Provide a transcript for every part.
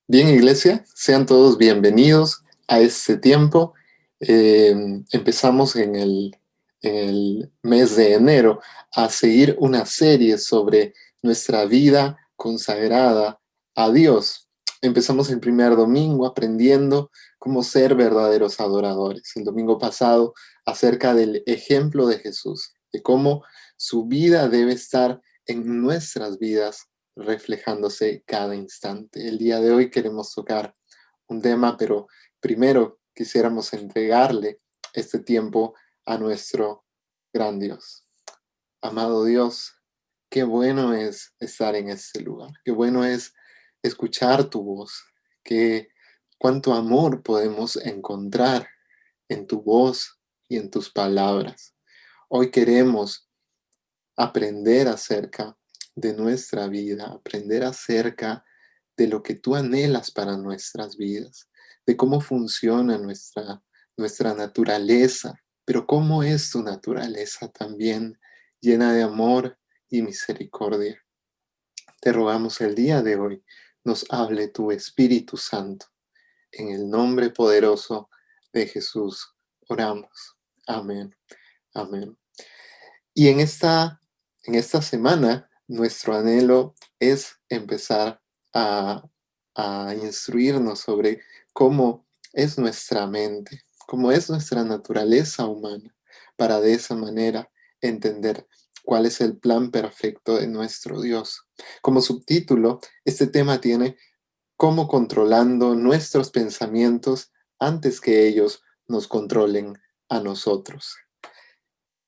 Bien, iglesia, sean todos bienvenidos a este tiempo. Empezamos en el mes de enero a seguir una serie sobre nuestra vida consagrada a Dios. Empezamos el primer domingo aprendiendo cómo ser verdaderos adoradores. El domingo pasado acerca del ejemplo de Jesús, de cómo su vida debe estar en nuestras vidas reflejándose cada instante. El día de hoy queremos tocar un tema, pero primero quisiéramos entregarle este tiempo a nuestro gran Dios. Amado Dios, qué bueno es estar en este lugar, qué bueno es escuchar tu voz, qué cuánto amor podemos encontrar en tu voz y en tus palabras. Hoy queremos aprender acerca de nuestra vida, aprender acerca de lo que tú anhelas para nuestras vidas, de cómo funciona nuestra naturaleza, pero cómo es tu naturaleza también llena de amor y misericordia. Te rogamos el día de hoy, nos hable tu Espíritu Santo. En el nombre poderoso de Jesús oramos. Amén. Amén. Y en esta semana, nuestro anhelo es empezar a, a instruirnos sobre cómo es nuestra mente, cómo es nuestra naturaleza humana, para de esa manera entender cuál es el plan perfecto de nuestro Dios. Como subtítulo, este tema tiene cómo controlando nuestros pensamientos antes que ellos nos controlen a nosotros.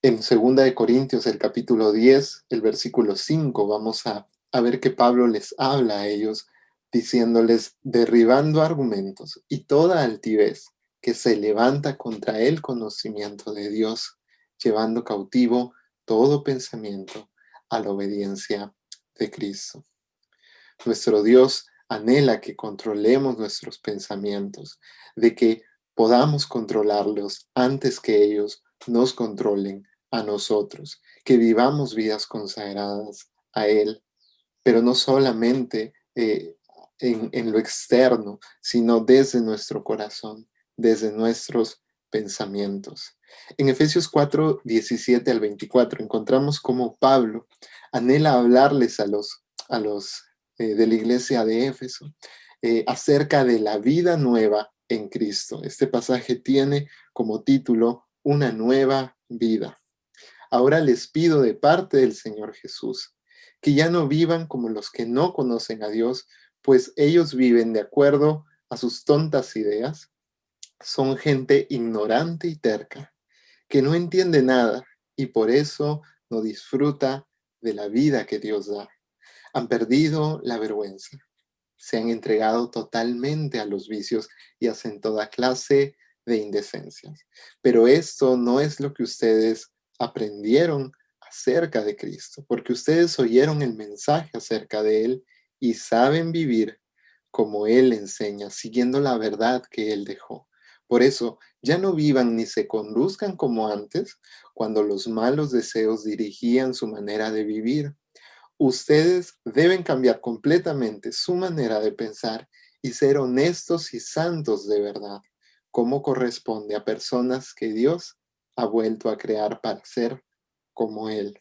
En 2 Corintios, el capítulo 10, el versículo 5, vamos a ver que Pablo les habla a ellos diciéndoles, derribando argumentos y toda altivez que se levanta contra el conocimiento de Dios, llevando cautivo todo pensamiento a la obediencia de Cristo. Nuestro Dios anhela que controlemos nuestros pensamientos, de que podamos controlarlos antes que ellos nos controlen a nosotros, que vivamos vidas consagradas a Él, pero no solamente en lo externo, sino desde nuestro corazón, desde nuestros pensamientos. En Efesios 4, 17 al 24 encontramos cómo Pablo anhela hablarles a los de la iglesia de Éfeso acerca de la vida nueva en Cristo. Este pasaje tiene como título Una nueva vida. Ahora les pido de parte del Señor Jesús que ya no vivan como los que no conocen a Dios, pues ellos viven de acuerdo a sus tontas ideas. Son gente ignorante y terca, que no entiende nada y por eso no disfruta de la vida que Dios da. Han perdido la vergüenza, se han entregado totalmente a los vicios y hacen toda clase de indecencias. Pero esto no es lo que ustedes aprendieron acerca de Cristo, porque ustedes oyeron el mensaje acerca de Él y saben vivir como Él enseña, siguiendo la verdad que Él dejó. Por eso, ya no vivan ni se conduzcan como antes, cuando los malos deseos dirigían su manera de vivir. Ustedes deben cambiar completamente su manera de pensar y ser honestos y santos de verdad, como corresponde a personas que Dios ha vuelto a crear para ser como Él.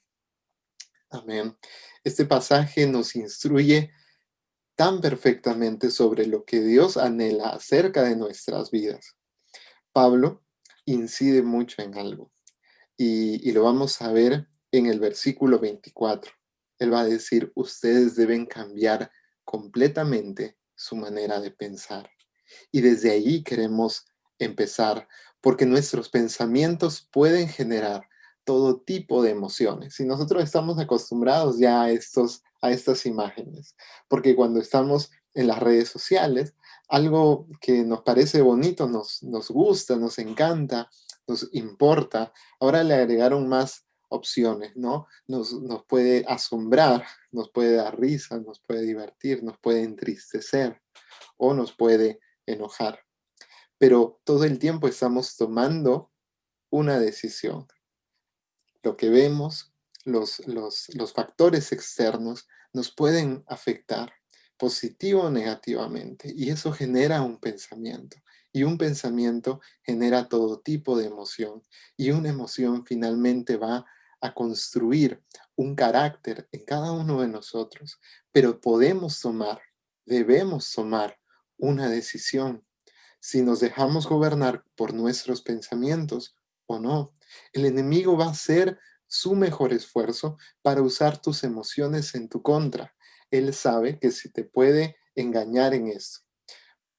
Amén. Este pasaje nos instruye tan perfectamente sobre lo que Dios anhela acerca de nuestras vidas. Pablo incide mucho en algo y lo vamos a ver en el versículo 24. Él va a decir, ustedes deben cambiar completamente su manera de pensar. Y desde ahí queremos empezar, porque nuestros pensamientos pueden generar todo tipo de emociones. Y nosotros estamos acostumbrados ya a estas imágenes, porque cuando estamos en las redes sociales, algo que nos parece bonito, nos gusta, nos encanta, nos importa. Ahora le agregaron más opciones, ¿no? Nos puede asombrar, nos puede dar risa, nos puede divertir, nos puede entristecer o nos puede enojar. Pero todo el tiempo estamos tomando una decisión. Lo que vemos, los factores externos nos pueden afectar, positivo o negativamente, y eso genera un pensamiento. Y un pensamiento genera todo tipo de emoción, y una emoción finalmente va a construir un carácter en cada uno de nosotros, pero podemos tomar, debemos tomar una decisión si nos dejamos gobernar por nuestros pensamientos o no. El enemigo va a hacer su mejor esfuerzo para usar tus emociones en tu contra. Él sabe que si te puede engañar en esto,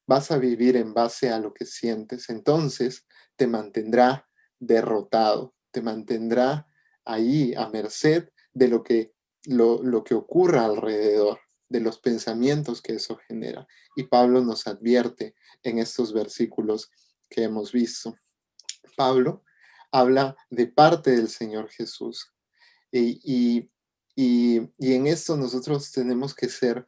vas a vivir en base a lo que sientes, entonces te mantendrá derrotado, te mantendrá ahí a merced de lo que ocurra alrededor, de los pensamientos que eso genera. Y Pablo nos advierte en estos versículos que hemos visto. Pablo habla de parte del Señor Jesús. Y, y, y en esto nosotros tenemos que ser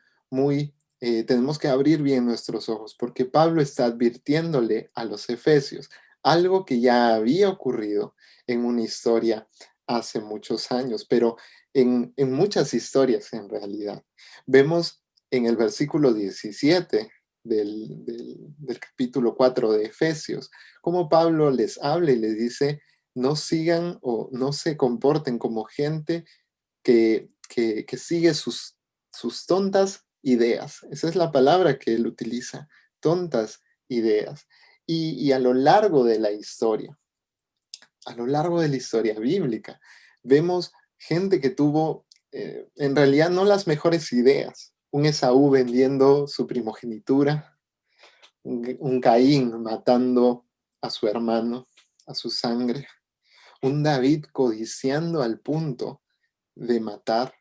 tenemos que abrir bien nuestros ojos, porque Pablo está advirtiéndole a los efesios algo que ya había ocurrido en una historia hace muchos años, pero en muchas historias en realidad. Vemos en el versículo 17 del capítulo 4 de Efesios, cómo Pablo les habla y les dice, no sigan o no se comporten como gente que sigue sus tontas ideas. Esa es la palabra que él utiliza, tontas ideas. Y a lo largo de la historia bíblica, vemos gente que tuvo en realidad no las mejores ideas. Un Esaú vendiendo su primogenitura, un Caín matando a su hermano, a su sangre, un David codiciando al punto de matar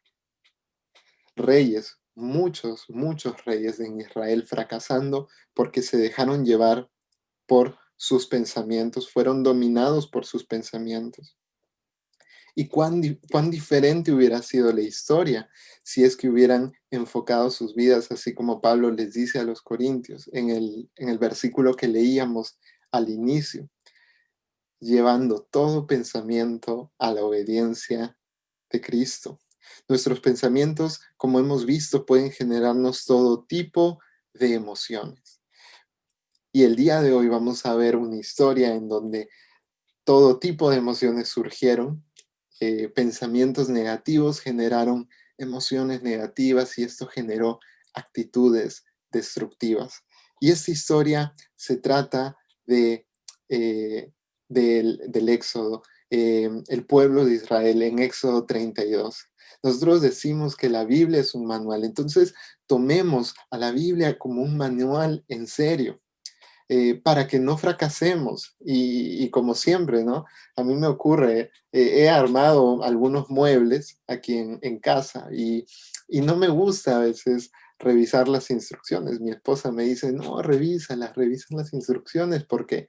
reyes, muchos reyes en Israel fracasando porque se dejaron llevar por sus pensamientos, fueron dominados por sus pensamientos. Y cuán diferente hubiera sido la historia si es que hubieran enfocado sus vidas, así como Pablo les dice a los corintios en el versículo que leíamos al inicio, llevando todo pensamiento a la obediencia de Cristo. Nuestros pensamientos, como hemos visto, pueden generarnos todo tipo de emociones. Y el día de hoy vamos a ver una historia en donde todo tipo de emociones surgieron, pensamientos negativos generaron emociones negativas y esto generó actitudes destructivas. Y esta historia se trata de, eh, del Éxodo, el pueblo de Israel en Éxodo 32. Nosotros decimos que la Biblia es un manual, entonces tomemos a la Biblia como un manual en serio para que no fracasemos. Y como siempre, ¿no? A mí me ocurre, he armado algunos muebles aquí en casa y no me gusta a veces revisar las instrucciones. Mi esposa me dice, no, revisa las instrucciones porque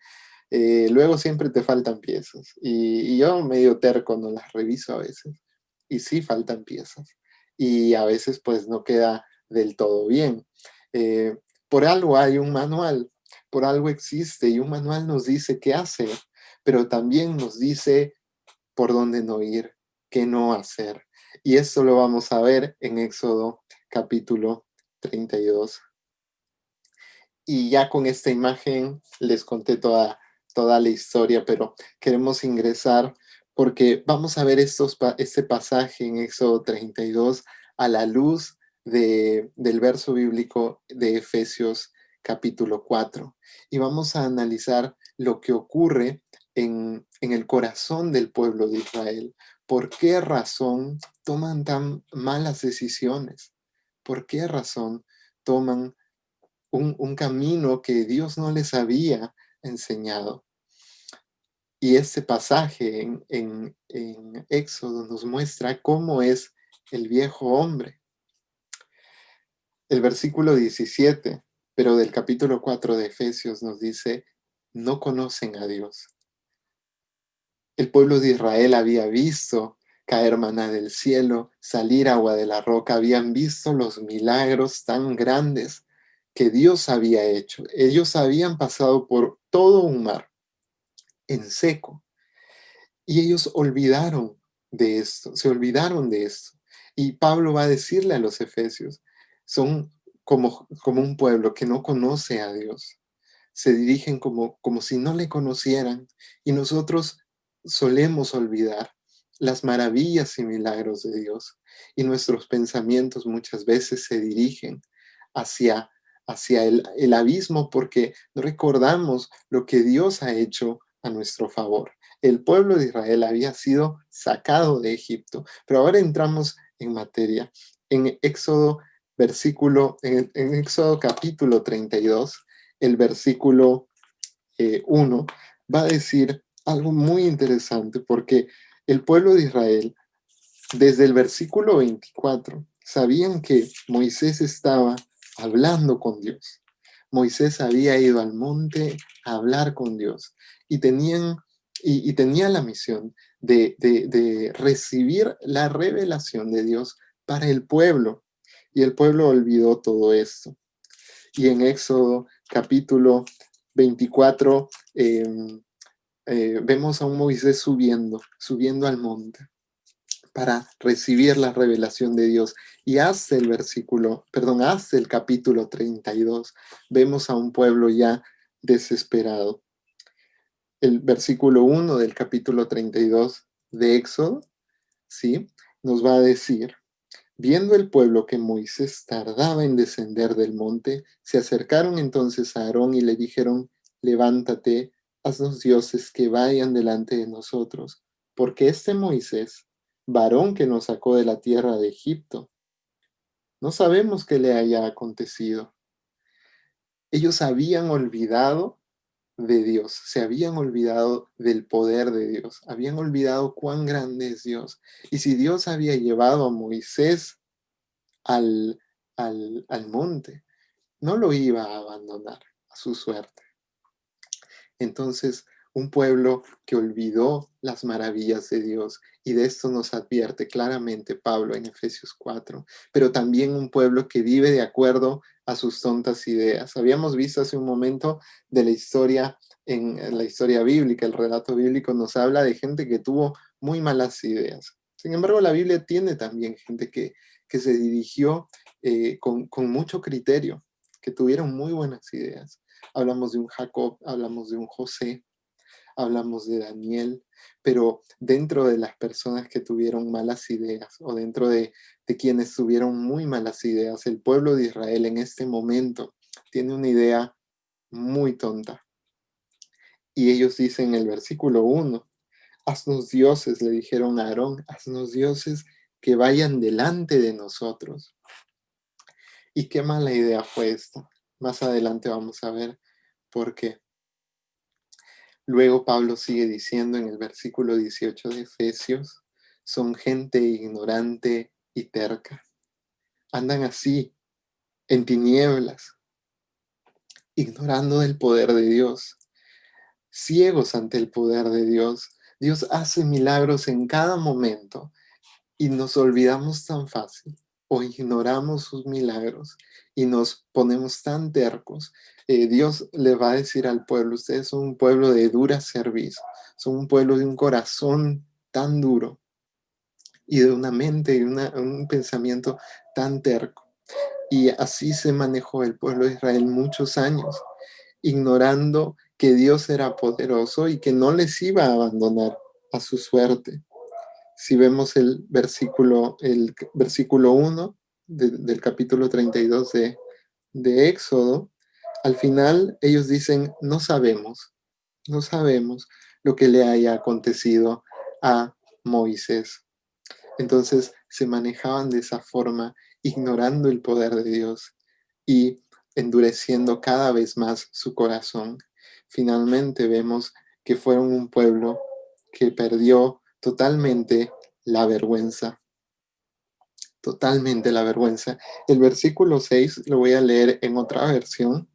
luego siempre te faltan piezas. Y yo medio terco no las reviso a veces. Y sí faltan piezas. Y a veces pues no queda del todo bien. Eh, por algo hay un manual, por algo existe y un manual nos dice qué hacer, pero también nos dice por dónde no ir, qué no hacer. Y esto lo vamos a ver en Éxodo capítulo 32. Y ya con esta imagen les conté toda la historia, pero queremos ingresar porque vamos a ver este pasaje en Éxodo 32 a la luz del verso bíblico de Efesios capítulo 4. Y vamos a analizar lo que ocurre en el corazón del pueblo de Israel. ¿Por qué razón toman tan malas decisiones? ¿Por qué razón toman un camino que Dios no les había enseñado? Y este pasaje en Éxodo nos muestra cómo es el viejo hombre. El versículo 17, pero del capítulo 4 de Efesios nos dice, no conocen a Dios. El pueblo de Israel había visto caer maná del cielo, salir agua de la roca, habían visto los milagros tan grandes que Dios había hecho. Ellos habían pasado por todo un mar en seco y ellos olvidaron de esto, se olvidaron de esto. Y Pablo va a decirle a los efesios, son como un pueblo que no conoce a Dios. Se dirigen como si no le conocieran, y nosotros solemos olvidar las maravillas y milagros de Dios, y nuestros pensamientos muchas veces se dirigen hacia, hacia el abismo porque no recordamos lo que Dios ha hecho a nuestro favor. El pueblo de Israel había sido sacado de Egipto, pero ahora entramos en materia. En Éxodo, en Éxodo capítulo 32, el versículo 1, va a decir algo muy interesante porque el pueblo de Israel, desde el versículo 24, sabían que Moisés estaba hablando con Dios. Moisés había ido al monte a hablar con Dios y tenía la misión de recibir la revelación de Dios para el pueblo. Y el pueblo olvidó todo esto. Y en Éxodo capítulo 24 vemos a un Moisés subiendo al monte para recibir la revelación de Dios. Y hasta el capítulo 32, vemos a un pueblo ya desesperado. El versículo 1 del capítulo 32 de Éxodo, ¿sí? Nos va a decir: viendo el pueblo que Moisés tardaba en descender del monte, se acercaron entonces a Aarón y le dijeron: levántate, haznos dioses que vayan delante de nosotros, porque este Moisés, varón que nos sacó de la tierra de Egipto, no sabemos qué le haya acontecido. Ellos habían olvidado de Dios, se habían olvidado del poder de Dios, habían olvidado cuán grande es Dios. Y si Dios había llevado a Moisés al, al monte, no lo iba a abandonar a su suerte. Entonces, un pueblo que olvidó las maravillas de Dios, y de esto nos advierte claramente Pablo en Efesios 4, pero también un pueblo que vive de acuerdo a sus tontas ideas. Habíamos visto hace un momento de la historia, en la historia bíblica, el relato bíblico nos habla de gente que tuvo muy malas ideas. Sin embargo, la Biblia tiene también gente que se dirigió con mucho criterio, que tuvieron muy buenas ideas. Hablamos de un Jacob, hablamos de un José, hablamos de Daniel, pero dentro de las personas que tuvieron malas ideas o dentro de quienes tuvieron muy malas ideas, el pueblo de Israel en este momento tiene una idea muy tonta. Y ellos dicen en el versículo 1, haznos dioses, le dijeron a Aarón, haznos dioses que vayan delante de nosotros. Y qué mala idea fue esta. Más adelante vamos a ver por qué. Luego Pablo sigue diciendo en el versículo 18 de Efesios: son gente ignorante y terca. Andan así, en tinieblas, ignorando el poder de Dios, ciegos ante el poder de Dios. Dios hace milagros en cada momento y nos olvidamos tan fácil o ignoramos sus milagros y nos ponemos tan tercos. Dios le va a decir al pueblo: ustedes son un pueblo de dura cerviz, son un pueblo de un corazón tan duro y de una mente y un pensamiento tan terco. Y así se manejó el pueblo de Israel muchos años, ignorando que Dios era poderoso y que no les iba a abandonar a su suerte. Si vemos el versículo 1 del capítulo 32 de Éxodo, al final ellos dicen: no sabemos lo que le haya acontecido a Moisés. Entonces se manejaban de esa forma, ignorando el poder de Dios y endureciendo cada vez más su corazón. Finalmente vemos que fueron un pueblo que perdió la vergüenza, totalmente la vergüenza. El versículo 6 lo voy a leer en otra versión.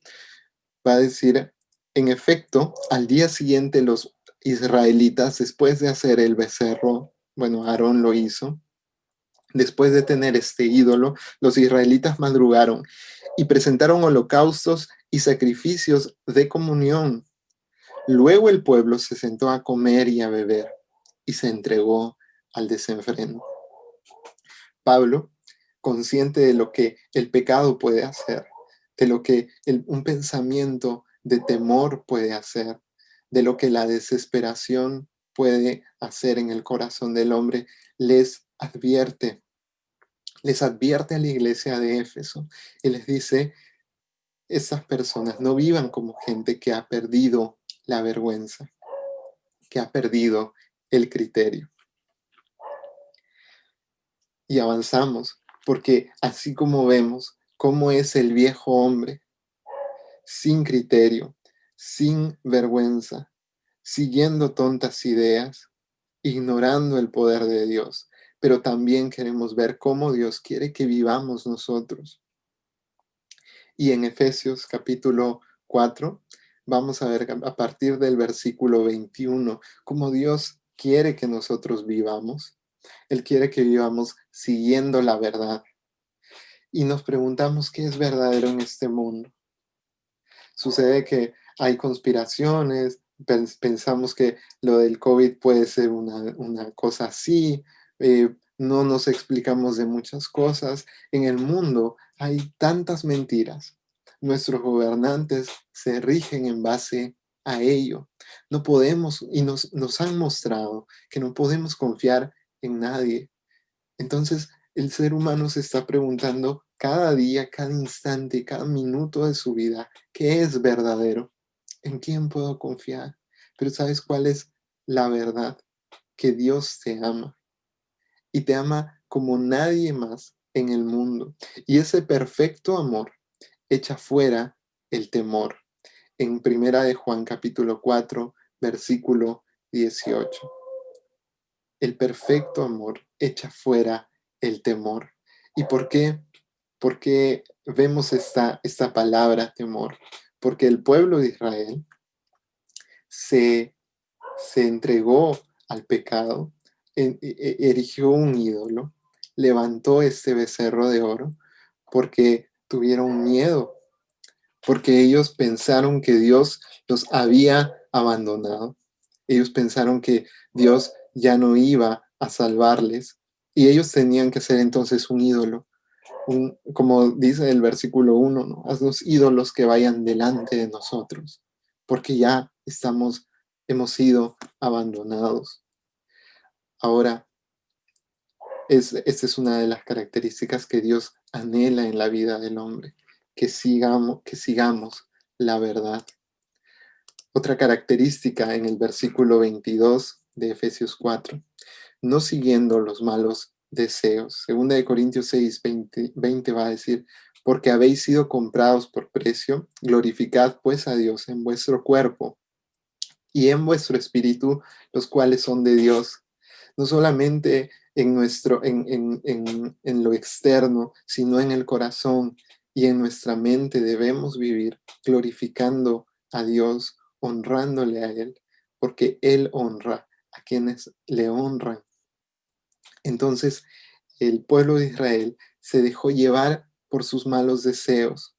Va a decir: en efecto, al día siguiente los israelitas, después de hacer el becerro, bueno, Aarón lo hizo, después de tener este ídolo, los israelitas madrugaron y presentaron holocaustos y sacrificios de comunión. Luego el pueblo se sentó a comer y a beber y se entregó al desenfreno. Pablo consciente de lo que el pecado puede hacer, de lo que un pensamiento de temor puede hacer, de lo que la desesperación puede hacer en el corazón del hombre, les advierte a la iglesia de Éfeso y les dice: estas personas no vivan como gente que ha perdido la vergüenza, que ha perdido el criterio. Y avanzamos, porque así como vemos cómo es el viejo hombre, sin criterio, sin vergüenza, siguiendo tontas ideas, ignorando el poder de Dios, pero también queremos ver cómo Dios quiere que vivamos nosotros. Y en Efesios capítulo 4, vamos a ver a partir del versículo 21 cómo Dios quiere que nosotros vivamos. Él quiere que vivamos siguiendo la verdad. Y nos preguntamos qué es verdadero en este mundo. Sucede que hay conspiraciones, pensamos que lo del COVID puede ser una cosa así, no nos explicamos de muchas cosas. En el mundo hay tantas mentiras. Nuestros gobernantes se rigen en base a ello. No podemos, y nos han mostrado que no podemos confiar en nadie. Entonces, el ser humano se está preguntando cada día, cada instante, cada minuto de su vida, ¿qué es verdadero? ¿En quién puedo confiar? Pero ¿sabes cuál es la verdad? Que Dios te ama y te ama como nadie más en el mundo. Y ese perfecto amor echa fuera el temor. En Primera de Juan capítulo 4, versículo 18. El perfecto amor echa fuera el temor. ¿Y por qué? Porque vemos esta palabra temor. Porque el pueblo de Israel se, se entregó al pecado, erigió un ídolo, levantó este becerro de oro porque tuvieron miedo, porque ellos pensaron que Dios los había abandonado. Ellos pensaron que Dios ya no iba a salvarles y ellos tenían que ser entonces un ídolo. Como dice el versículo 1, ¿no? Haznos ídolos que vayan delante de nosotros, porque ya hemos sido abandonados. Ahora, esta es una de las características que Dios anhela en la vida del hombre, que sigamos la verdad. Otra característica en el versículo 22 de Efesios 4, no siguiendo los malos deseos. Segunda de Corintios 6, 20 va a decir: porque habéis sido comprados por precio, glorificad pues a Dios en vuestro cuerpo y en vuestro espíritu, los cuales son de Dios. No solamente en lo externo, sino en el corazón y en nuestra mente debemos vivir glorificando a Dios, honrándole a Él, porque Él honra a quienes le honran. Entonces, el pueblo de Israel se dejó llevar por sus malos deseos.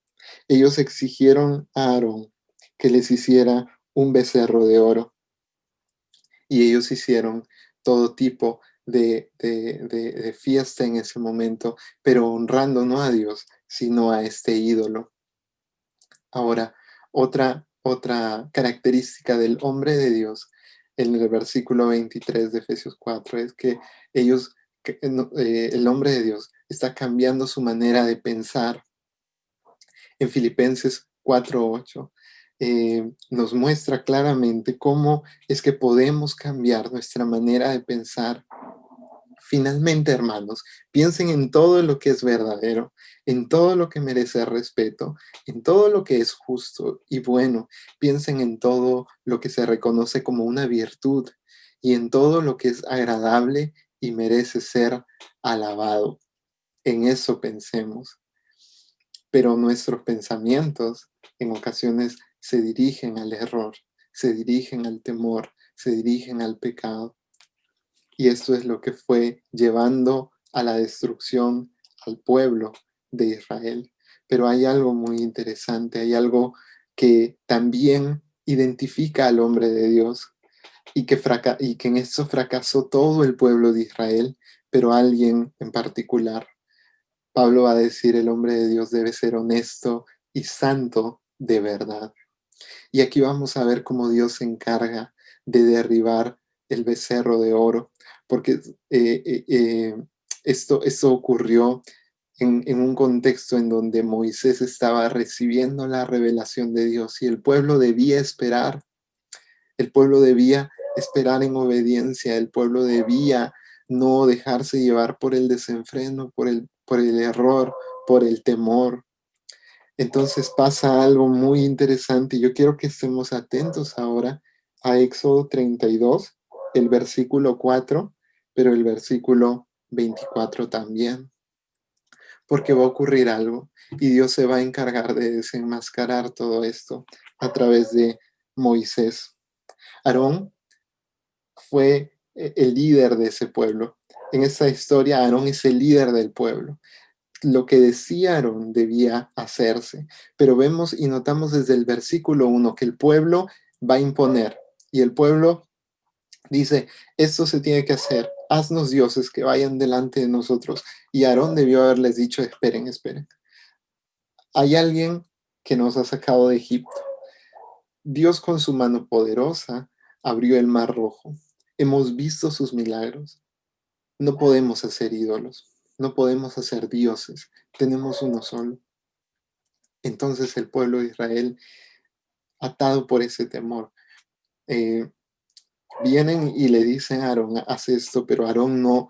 Ellos exigieron a Aarón que les hiciera un becerro de oro y ellos hicieron todo tipo de fiesta en ese momento, pero honrando no a Dios, sino a este ídolo. Ahora, otra característica del hombre de Dios en el versículo 23 de Efesios 4 es que el hombre de Dios está cambiando su manera de pensar. En Filipenses 4:8 nos muestra claramente cómo es que podemos cambiar nuestra manera de pensar. Finalmente, hermanos, piensen en todo lo que es verdadero, en todo lo que merece respeto, en todo lo que es justo y bueno. Piensen en todo lo que se reconoce como una virtud y en todo lo que es agradable y merece ser alabado. En eso pensemos. Pero nuestros pensamientos en ocasiones se dirigen al error, se dirigen al temor, se dirigen al pecado. Y esto es lo que fue llevando a la destrucción al pueblo de Israel. Pero hay algo muy interesante, hay algo que también identifica al hombre de Dios y que en eso fracasó todo el pueblo de Israel, pero alguien en particular. Pablo va a decir, el hombre de Dios debe ser honesto y santo de verdad. Y aquí vamos a ver cómo Dios se encarga de derribar el becerro de oro, porque esto ocurrió en un contexto en donde Moisés estaba recibiendo la revelación de Dios y el pueblo debía esperar en obediencia, el pueblo debía no dejarse llevar por el desenfreno, por el error, por el temor. Entonces pasa algo muy interesante y yo quiero que estemos atentos ahora a Éxodo 32, el versículo 4, pero el versículo 24 también, porque va a ocurrir algo y Dios se va a encargar de desenmascarar todo esto a través de Moisés. Aarón fue el líder de ese pueblo. En esta historia, Aarón es el líder del pueblo. Lo que decía Aarón debía hacerse, pero vemos y notamos desde el versículo 1 que el pueblo va a imponer y el pueblo dice, esto se tiene que hacer, haznos dioses que vayan delante de nosotros. Y Aarón debió haberles dicho, esperen, esperen. Hay alguien que nos ha sacado de Egipto. Dios con su mano poderosa abrió el mar rojo. Hemos visto sus milagros. No podemos hacer ídolos, no podemos hacer dioses, tenemos uno solo. Entonces el pueblo de Israel, atado por ese temor, eh, vienen y le dicen a Aarón, haz esto, pero Aarón no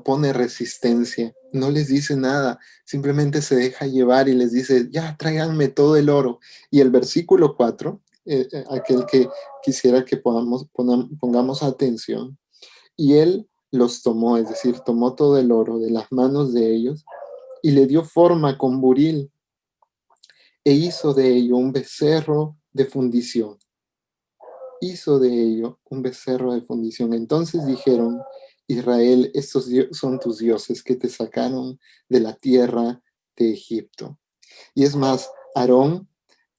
pone resistencia, no les dice nada, simplemente se deja llevar y les dice, ya tráiganme todo el oro. Y el versículo 4, aquel que quisiera que pongamos atención, y él los tomó, es decir, tomó todo el oro de las manos de ellos y le dio forma con buril e hizo de ello un becerro de fundición. Hizo de ello un becerro de fundición. Entonces dijeron, Israel, estos son tus dioses que te sacaron de la tierra de Egipto. Y es más, Aarón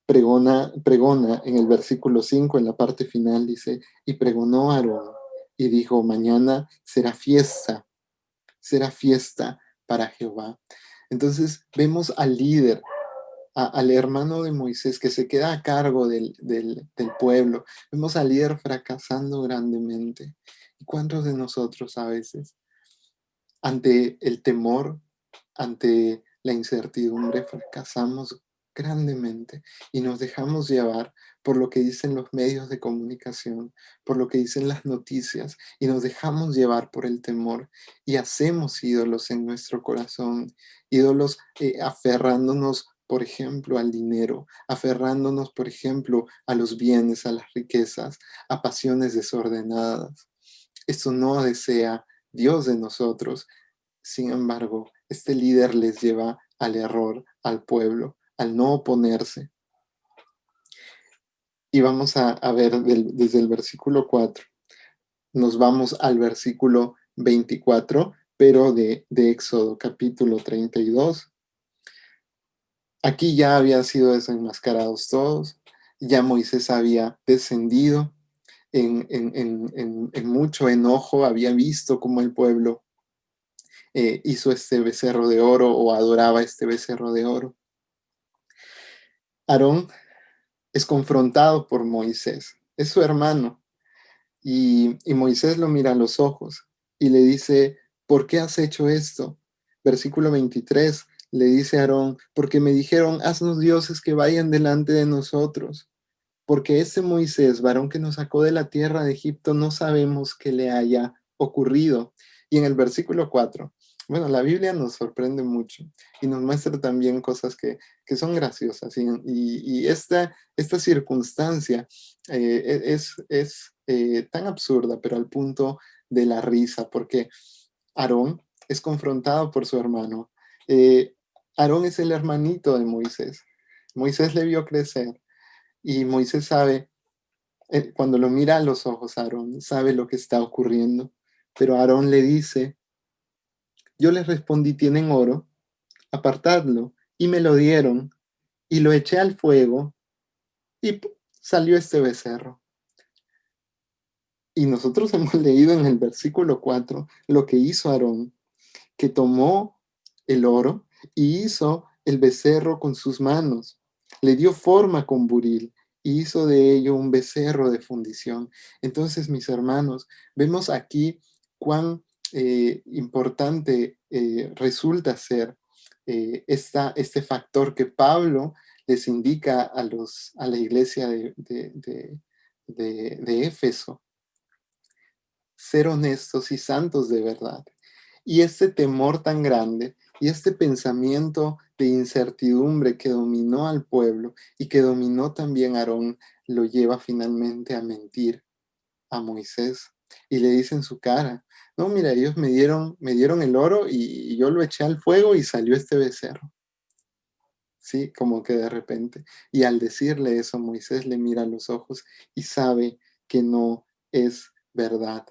pregona en el versículo 5, en la parte final, dice, y pregonó Aarón y dijo, mañana será fiesta para Jehová. Entonces vemos al líder, al hermano de Moisés que se queda a cargo del pueblo. Vemos al líder fracasando grandemente. ¿Y cuántos de nosotros a veces, ante el temor, ante la incertidumbre, fracasamos grandemente y nos dejamos llevar por lo que dicen los medios de comunicación, por lo que dicen las noticias, y nos dejamos llevar por el temor y hacemos ídolos en nuestro corazón, ídolos aferrándonos, por ejemplo, al dinero, aferrándonos, por ejemplo, a los bienes, a las riquezas, a pasiones desordenadas. Esto no desea Dios de nosotros. Sin embargo, este líder les lleva al error, al pueblo, al no oponerse. Y vamos a ver desde el versículo 4, nos vamos al versículo 24, pero de Éxodo capítulo 32. Aquí ya habían sido desenmascarados todos, ya Moisés había descendido en mucho enojo, había visto cómo el pueblo hizo este becerro de oro o adoraba este becerro de oro. Aarón es confrontado por Moisés, es su hermano, y Moisés lo mira a los ojos y le dice, ¿por qué has hecho esto? Versículo 23 le dice a Aarón, porque me dijeron, haznos dioses que vayan delante de nosotros, porque este Moisés, varón que nos sacó de la tierra de Egipto, no sabemos qué le haya ocurrido. Y en el versículo 4, bueno, la Biblia nos sorprende mucho y nos muestra también cosas que son graciosas. Y esta circunstancia es tan absurda, pero al punto de la risa, porque Aarón es confrontado por su hermano. Eh, Aarón es el hermanito de Moisés. Moisés le vio crecer y Moisés sabe, cuando lo mira a los ojos, Aarón sabe lo que está ocurriendo. Pero Aarón le dice, yo les respondí, tienen oro, apartadlo. Y me lo dieron y lo eché al fuego y salió este becerro. Y nosotros hemos leído en el versículo 4 lo que hizo Aarón, que tomó el oro y hizo el becerro con sus manos. Le dio forma con buril y hizo de ello un becerro de fundición. Entonces, mis hermanos, vemos aquí cuán importante resulta ser este factor que Pablo les indica a la iglesia de Éfeso: ser honestos y santos de verdad. Y este temor tan grande y este pensamiento de incertidumbre que dominó al pueblo y que dominó también a Aarón, lo lleva finalmente a mentir a Moisés. Y le dice en su cara: no, mira, ellos me dieron el oro y yo lo eché al fuego y salió este becerro. Sí, como que de repente. Y al decirle eso, Moisés le mira a los ojos y sabe que no es verdad.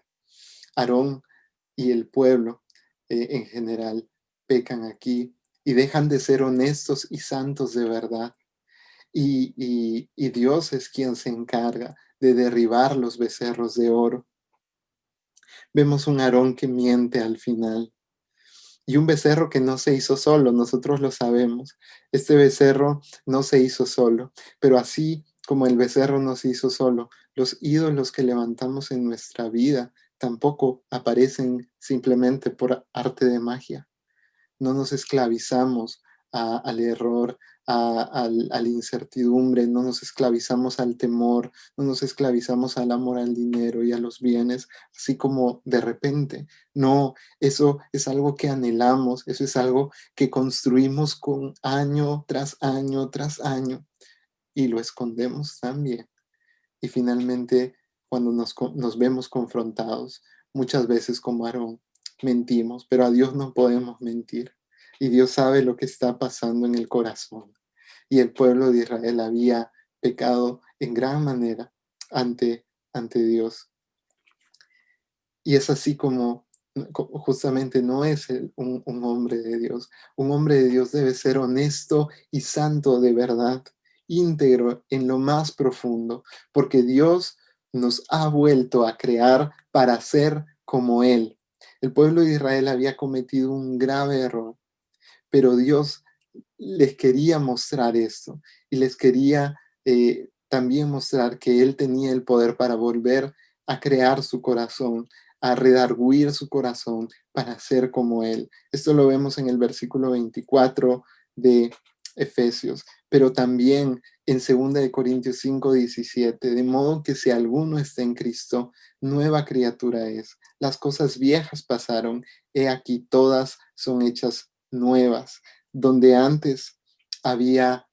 Aarón y el pueblo en general pecan aquí y dejan de ser honestos y santos de verdad. Y Dios es quien se encarga de derribar los becerros de oro. Vemos un Aarón que miente al final y un becerro que no se hizo solo, nosotros lo sabemos. Este becerro no se hizo solo, pero así como el becerro no se hizo solo, los ídolos que levantamos en nuestra vida tampoco aparecen simplemente por arte de magia. No nos esclavizamos al error, a la incertidumbre, no nos esclavizamos al temor, no nos esclavizamos al amor al dinero y a los bienes, así como de repente. No, eso es algo que anhelamos, eso es algo que construimos con año tras año tras año y lo escondemos también. Y finalmente, cuando nos vemos confrontados, muchas veces como Aarón, mentimos, pero a Dios no podemos mentir. Y Dios sabe lo que está pasando en el corazón. Y el pueblo de Israel había pecado en gran manera ante Dios. Y es así como justamente no es un hombre de Dios. Un hombre de Dios debe ser honesto y santo de verdad, íntegro en lo más profundo, porque Dios nos ha vuelto a crear para ser como Él. El pueblo de Israel había cometido un grave error, pero Dios les quería mostrar esto y les quería también mostrar que Él tenía el poder para volver a crear su corazón, a redarguir su corazón para ser como Él. Esto lo vemos en el versículo 24 de Efesios, pero también en 2 Corintios 5:17, de modo que si alguno está en Cristo, nueva criatura es. Las cosas viejas pasaron, he aquí todas son hechas nuevas. Donde antes había,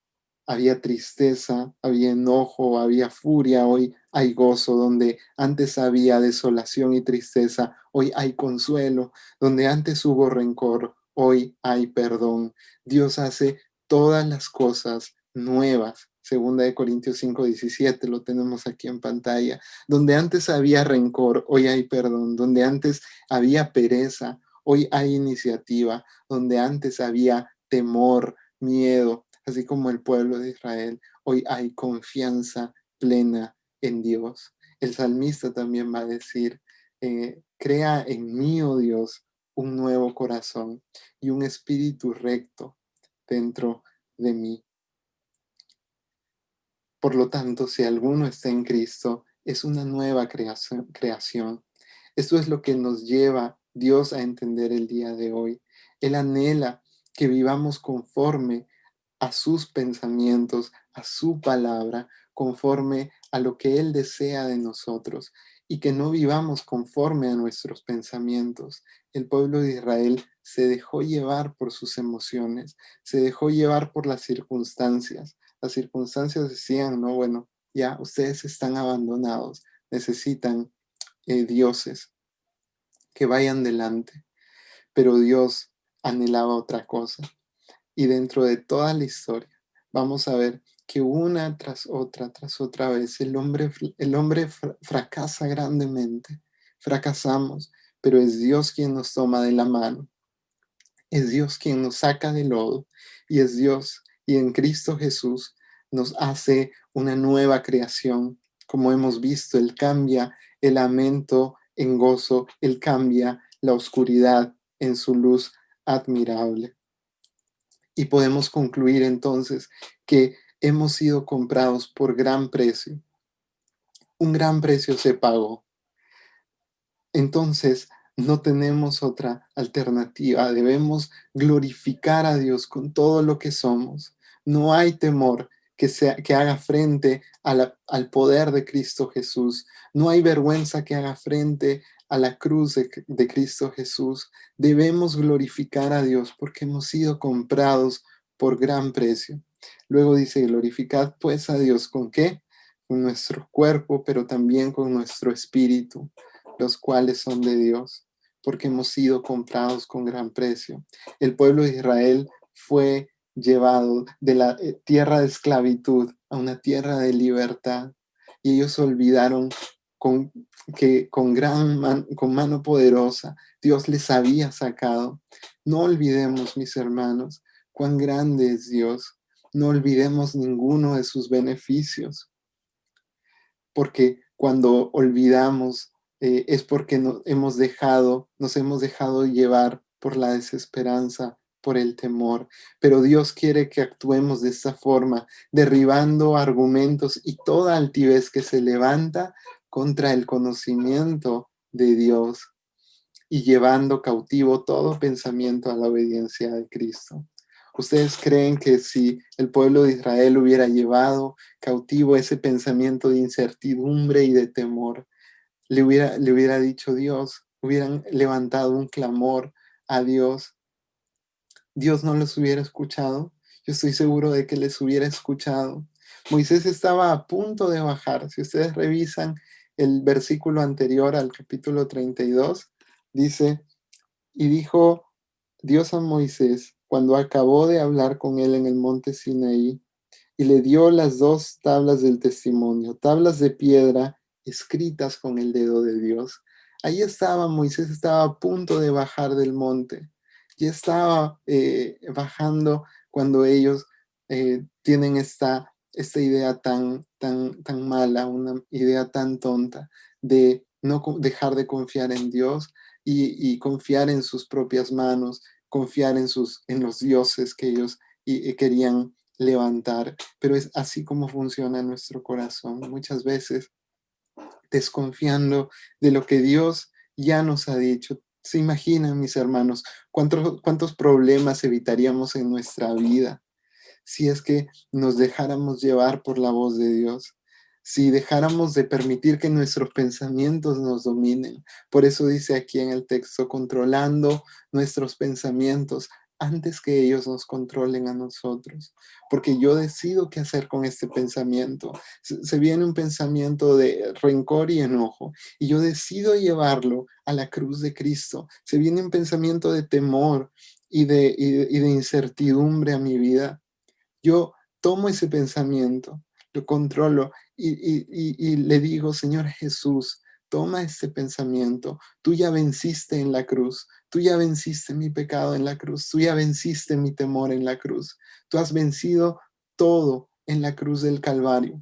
había tristeza, había enojo, había furia, hoy hay gozo. Donde antes había desolación y tristeza, hoy hay consuelo. Donde antes hubo rencor, hoy hay perdón. Dios hace todas las cosas nuevas. 2 Corintios 5:17, lo tenemos aquí en pantalla. Donde antes había rencor, hoy hay perdón. Donde antes había pereza, hoy hay iniciativa. Donde antes había temor, miedo, así como el pueblo de Israel, hoy hay confianza plena en Dios. El salmista también va a decir: crea en mí, oh Dios, un nuevo corazón y un espíritu recto dentro de mí. Por lo tanto, si alguno está en Cristo, es una nueva creación. Esto es lo que nos lleva Dios a entender el día de hoy. Él anhela que vivamos conforme a sus pensamientos, a su palabra, conforme a lo que Él desea de nosotros y que no vivamos conforme a nuestros pensamientos. El pueblo de Israel se dejó llevar por sus emociones, se dejó llevar por las circunstancias. Las circunstancias decían: no, bueno, ya ustedes están abandonados, necesitan dioses que vayan delante. Pero Dios anhelaba otra cosa. Y dentro de toda la historia, vamos a ver que una tras otra vez, el hombre fracasa grandemente. Fracasamos, pero es Dios quien nos toma de la mano. Es Dios quien nos saca del lodo. Y es Dios, y en Cristo Jesús nos hace una nueva creación. Como hemos visto, Él cambia el lamento en gozo, Él cambia la oscuridad en su luz admirable. Y podemos concluir entonces que hemos sido comprados por gran precio. Un gran precio se pagó. Entonces, no tenemos otra alternativa. Debemos glorificar a Dios con todo lo que somos. No hay temor que haga frente al poder de Cristo Jesús. No hay vergüenza que haga frente a la cruz de Cristo Jesús. Debemos glorificar a Dios porque hemos sido comprados por gran precio. Luego dice, glorificad pues a Dios, ¿con qué? Con nuestro cuerpo, pero también con nuestro espíritu, los cuales son de Dios, porque hemos sido comprados con gran precio. El pueblo de Israel fue llevado de la tierra de esclavitud a una tierra de libertad, y ellos olvidaron con, que con mano poderosa Dios les había sacado. No olvidemos, mis hermanos, cuán grande es Dios. No olvidemos ninguno de sus beneficios, porque cuando olvidamos es porque nos hemos dejado llevar por la desesperanza, por el temor. Pero Dios quiere que actuemos de esta forma, derribando argumentos y toda altivez que se levanta contra el conocimiento de Dios y llevando cautivo todo pensamiento a la obediencia de Cristo. ¿Ustedes creen que si el pueblo de Israel hubiera llevado cautivo ese pensamiento de incertidumbre y de temor, le hubiera dicho Dios, hubieran levantado un clamor a Dios, Dios no los hubiera escuchado? Yo estoy seguro de que les hubiera escuchado. Moisés estaba a punto de bajar. Si ustedes revisan el versículo anterior al capítulo 32, dice, y dijo Dios a Moisés cuando acabó de hablar con él en el monte Sinaí, y le dio las dos tablas del testimonio, tablas de piedra escritas con el dedo de Dios. Ahí estaba, Moisés estaba a punto de bajar del monte. Ya estaba bajando cuando ellos tienen esta idea tan mala, una idea tan tonta de no dejar de confiar en Dios y confiar en sus propias manos, confiar en los dioses que ellos querían levantar. Pero es así como funciona nuestro corazón. Muchas veces desconfiando de lo que Dios ya nos ha dicho. ¿Se imaginan, mis hermanos, cuántos problemas evitaríamos en nuestra vida si es que nos dejáramos llevar por la voz de Dios? Si dejáramos de permitir que nuestros pensamientos nos dominen. Por eso dice aquí en el texto, controlando nuestros pensamientos antes que ellos nos controlen a nosotros. Porque yo decido qué hacer con este pensamiento. Se viene un pensamiento de rencor y enojo, y yo decido llevarlo a la cruz de Cristo. Se viene un pensamiento de temor y de incertidumbre a mi vida. Yo tomo ese pensamiento, lo controlo y le digo, Señor Jesús, toma este pensamiento. Tú ya venciste en la cruz. Tú ya venciste mi pecado en la cruz. Tú ya venciste mi temor en la cruz. Tú has vencido todo en la cruz del Calvario.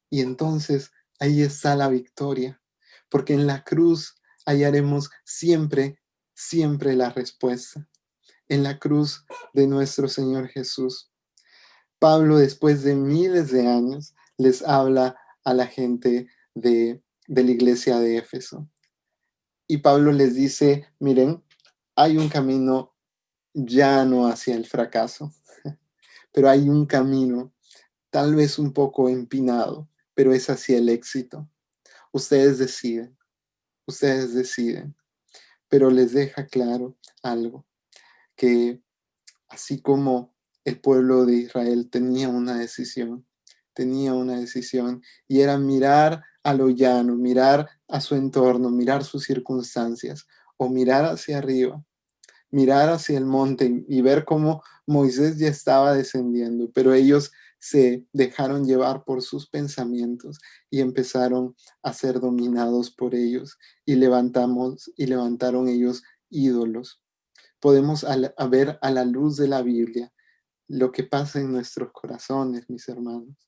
Y entonces ahí está la victoria, porque en la cruz hallaremos siempre, siempre la respuesta. En la cruz de nuestro Señor Jesús. Pablo, después de miles de años, les habla a la gente de la iglesia de Éfeso. Y Pablo les dice, miren, hay un camino llano hacia el fracaso, pero hay un camino tal vez un poco empinado, pero es hacia el éxito. Ustedes deciden, pero les deja claro algo, que así como el pueblo de Israel tenía una decisión y era mirar a lo llano, mirar a su entorno, mirar sus circunstancias o mirar hacia arriba, mirar hacia el monte y ver cómo Moisés ya estaba descendiendo, pero ellos se dejaron llevar por sus pensamientos y empezaron a ser dominados por ellos y levantaron ellos ídolos. Podemos a ver a la luz de la Biblia lo que pasa en nuestros corazones, mis hermanos.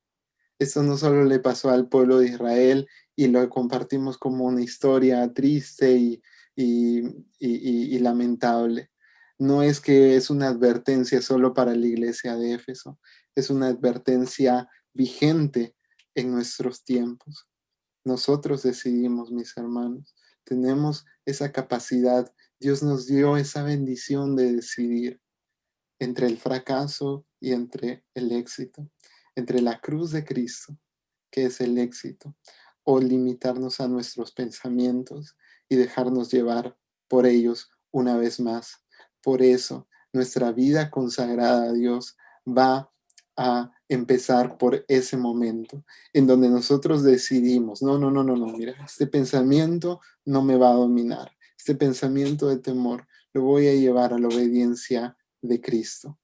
Esto no solo le pasó al pueblo de Israel y lo compartimos como una historia triste y lamentable. No es que es una advertencia solo para la iglesia de Éfeso, es una advertencia vigente en nuestros tiempos. Nosotros decidimos, mis hermanos, tenemos esa capacidad. Dios nos dio esa bendición de decidir entre el fracaso y entre el éxito, entre la cruz de Cristo, que es el éxito, o limitarnos a nuestros pensamientos y dejarnos llevar por ellos una vez más. Por eso, nuestra vida consagrada a Dios va a empezar por ese momento en donde nosotros decidimos, no, no, no, no, no, mira, este pensamiento no me va a dominar, este pensamiento de temor lo voy a llevar a la obediencia de Cristo.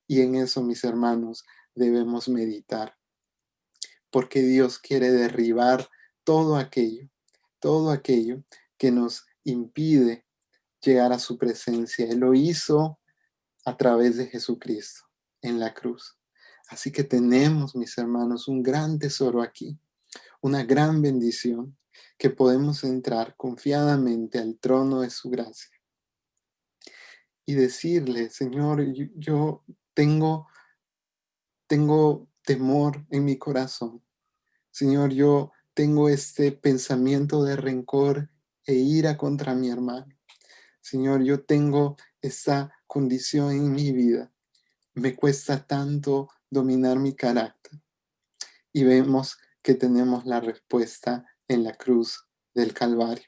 Y en eso, mis hermanos, debemos meditar, porque Dios quiere derribar todo todo aquello que nos impide llegar a su presencia. Él lo hizo a través de Jesucristo en la cruz. Así que tenemos, mis hermanos, un gran tesoro aquí, una gran bendición, que podemos entrar confiadamente al trono de su gracia y decirle, Señor, yo tengo temor en mi corazón. Señor, yo tengo este pensamiento de rencor e ira contra mi hermano. Señor, yo tengo esta condición en mi vida. Me cuesta tanto dominar mi carácter. Y vemos que tenemos la respuesta en la cruz del Calvario.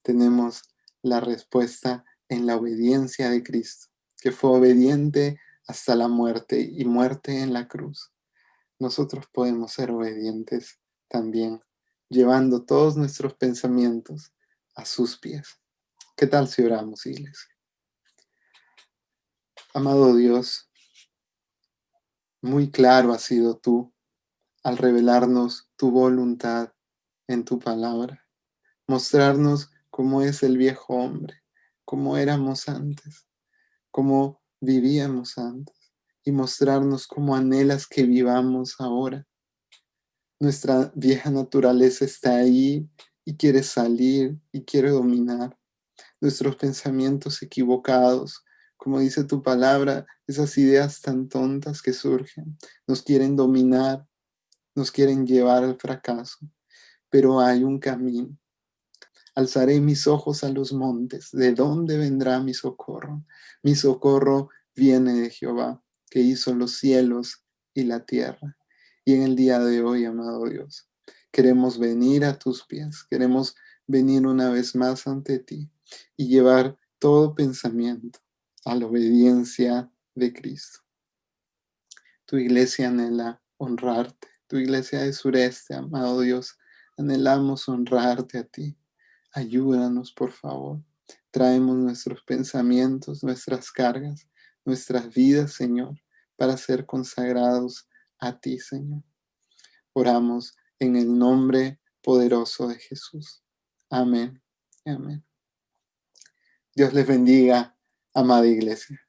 Tenemos la respuesta en la obediencia de Cristo, que fue obediente hasta la muerte y muerte en la cruz. Nosotros podemos ser obedientes también, llevando todos nuestros pensamientos a sus pies. ¿Qué tal si oramos, iglesia? Amado Dios, muy claro has sido tú al revelarnos tu voluntad en tu palabra, mostrarnos cómo es el viejo hombre, cómo éramos antes, cómo vivíamos antes, y mostrarnos cómo anhelas que vivamos ahora. Nuestra vieja naturaleza está ahí y quiere salir y quiere dominar. Nuestros pensamientos equivocados, como dice tu palabra, esas ideas tan tontas que surgen, nos quieren dominar, nos quieren llevar al fracaso. Pero hay un camino. Alzaré mis ojos a los montes. ¿De dónde vendrá mi socorro? Mi socorro viene de Jehová, que hizo los cielos y la tierra. Y en el día de hoy, amado Dios, queremos venir a tus pies, queremos venir una vez más ante ti y llevar todo pensamiento a la obediencia de Cristo. Tu iglesia anhela honrarte, tu iglesia de sureste, amado Dios, anhelamos honrarte a ti. Ayúdanos, por favor. Traemos nuestros pensamientos, nuestras cargas, nuestras vidas, Señor, para ser consagrados a ti, Señor. Oramos en el nombre poderoso de Jesús. Amén. Amén. Dios les bendiga, amada iglesia.